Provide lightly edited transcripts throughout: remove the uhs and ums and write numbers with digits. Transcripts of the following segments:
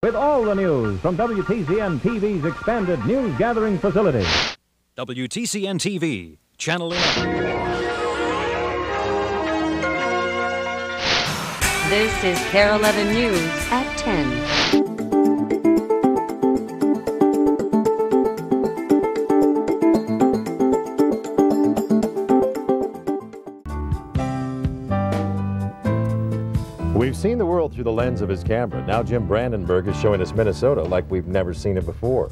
With all the news from WTCN TV's expanded news gathering facility. WTCN TV, Channel 11. This is KARE 11 News at 10. We've seen the world through the lens of his camera. Now Jim Brandenburg is showing us Minnesota like we've never seen it before.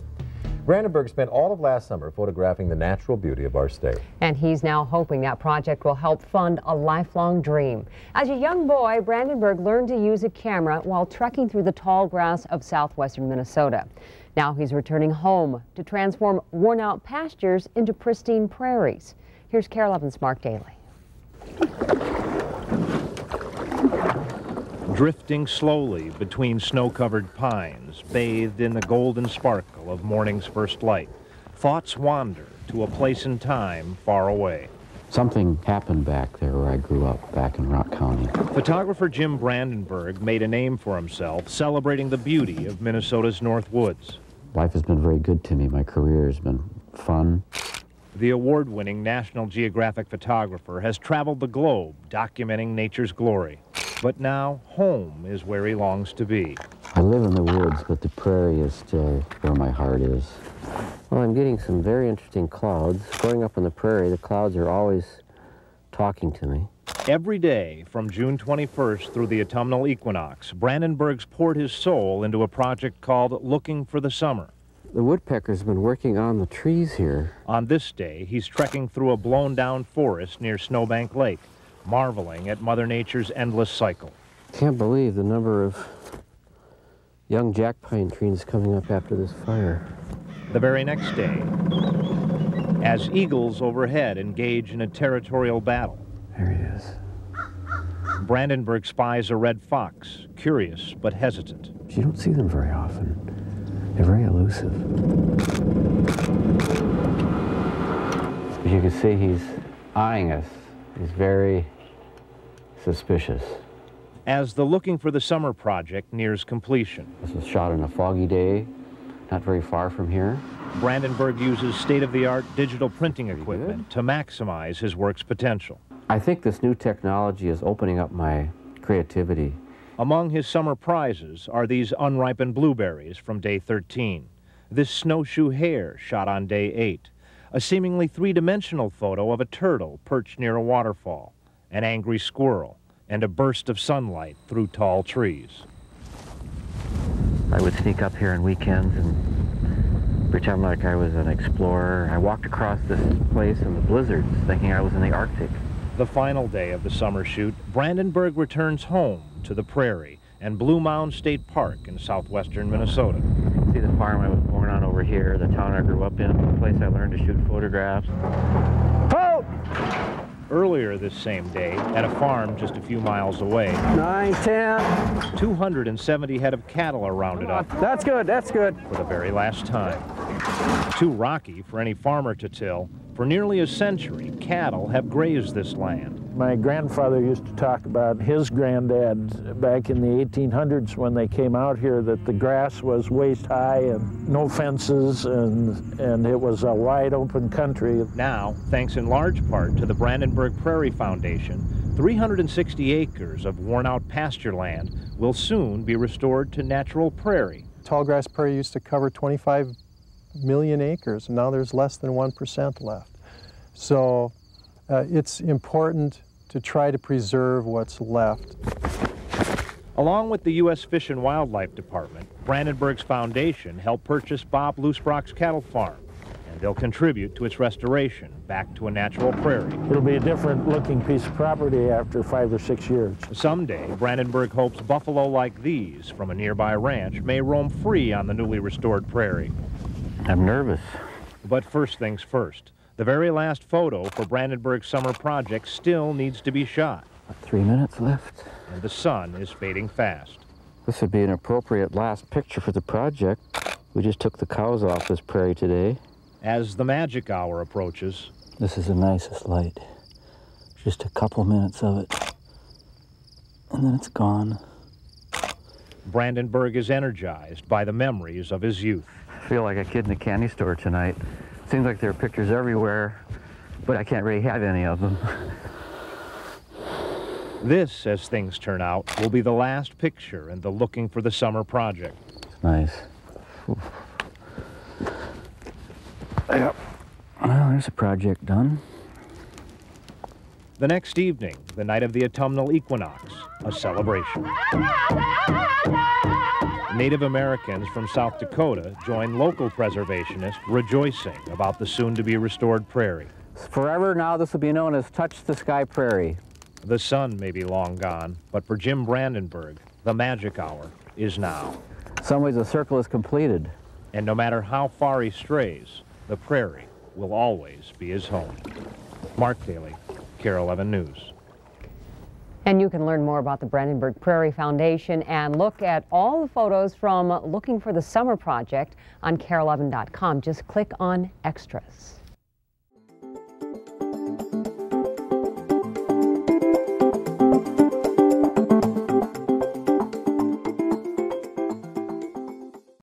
Brandenburg spent all of last summer photographing the natural beauty of our state. And he's now hoping that project will help fund a lifelong dream. As a young boy, Brandenburg learned to use a camera while trekking through the tall grass of southwestern Minnesota. Now he's returning home to transform worn-out pastures into pristine prairies. Here's KARE 11's Mark Daly. Drifting slowly between snow-covered pines, bathed in the golden sparkle of morning's first light, thoughts wander to a place and time far away. Something happened back there where I grew up, back in Rock County. Photographer Jim Brandenburg made a name for himself celebrating the beauty of Minnesota's North Woods. Life has been very good to me. My career has been fun. The award-winning National Geographic photographer has traveled the globe documenting nature's glory. But now, home is where he longs to be. I live in the woods, but the prairie is still where my heart is. Well, I'm getting some very interesting clouds. Growing up on the prairie, the clouds are always talking to me. Every day, from June 21st through the autumnal equinox, Brandenburg's poured his soul into a project called Looking for the Summer. The woodpeckers have been working on the trees here. On this day, he's trekking through a blown-down forest near Snowbank Lake, marveling at Mother Nature's endless cycle. Can't believe the number of young jack pine trees coming up after this fire. The very next day, as eagles overhead engage in a territorial battle. There he is. Brandenburg spies a red fox, curious but hesitant. You don't see them very often. They're very elusive. As you can see, he's eyeing us. He's very suspicious. As the Looking for the Summer project nears completion. This was shot on a foggy day, not very far from here. Brandenburg uses state-of-the-art digital printing equipment to maximize his work's potential. I think this new technology is opening up my creativity. Among his summer prizes are these unripened blueberries from day 13, this snowshoe hare shot on day 8, a seemingly three-dimensional photo of a turtle perched near a waterfall, an angry squirrel, and a burst of sunlight through tall trees. I would sneak up here on weekends and pretend like I was an explorer. I walked across this place in the blizzards thinking I was in the Arctic. The final day of the summer shoot, Brandenburg returns home to the prairie and Blue Mound State Park in southwestern Minnesota. See the farm I was born on over here, the town I grew up in, the place I learned to shoot photographs. Halt! Earlier this same day, at a farm just a few miles away, 9, 10. 270 head of cattle are rounded up. That's good, that's good. For the very last time. Too rocky for any farmer to till. For nearly a century, cattle have grazed this land. My grandfather used to talk about his granddad back in the 1800s when they came out here, that the grass was waist high and no fences, and it was a wide open country. Now, thanks in large part to the Brandenburg Prairie Foundation, 360 acres of worn-out pasture land will soon be restored to natural prairie. Tallgrass prairie used to cover 25 million acres, and now there's less than 1% left. So it's important to try to preserve what's left. Along with the U.S. Fish and Wildlife Department, Brandenburg's foundation helped purchase Bob Loosbrock's cattle farm, and they'll contribute to its restoration back to a natural prairie. It'll be a different looking piece of property after 5 or 6 years. Someday, Brandenburg hopes buffalo like these from a nearby ranch may roam free on the newly restored prairie. I'm nervous. But first things first. The very last photo for Brandenburg's summer project still needs to be shot. 3 minutes left. And the sun is fading fast. This would be an appropriate last picture for the project. We just took the cows off this prairie today. As the magic hour approaches... This is the nicest light. Just a couple minutes of it. And then it's gone. Brandenburg is energized by the memories of his youth. I feel like a kid in a candy store tonight. Seems like there are pictures everywhere, but I can't really have any of them. This, as things turn out, will be the last picture in the Looking for the Summer project. Nice. Yep. Well, there's a project done. The next evening, the night of the autumnal equinox, a celebration. Native Americans from South Dakota join local preservationists rejoicing about the soon-to-be restored prairie. Forever now, this will be known as Touch the Sky Prairie. The sun may be long gone, but for Jim Brandenburg, the magic hour is now. In some ways, the circle is completed. And no matter how far he strays, the prairie will always be his home. Mark Daly, KARE 11 News. And you can learn more about the Brandenburg Prairie Foundation and look at all the photos from Looking for the Summer project on KARE11.com. Just click on Extras.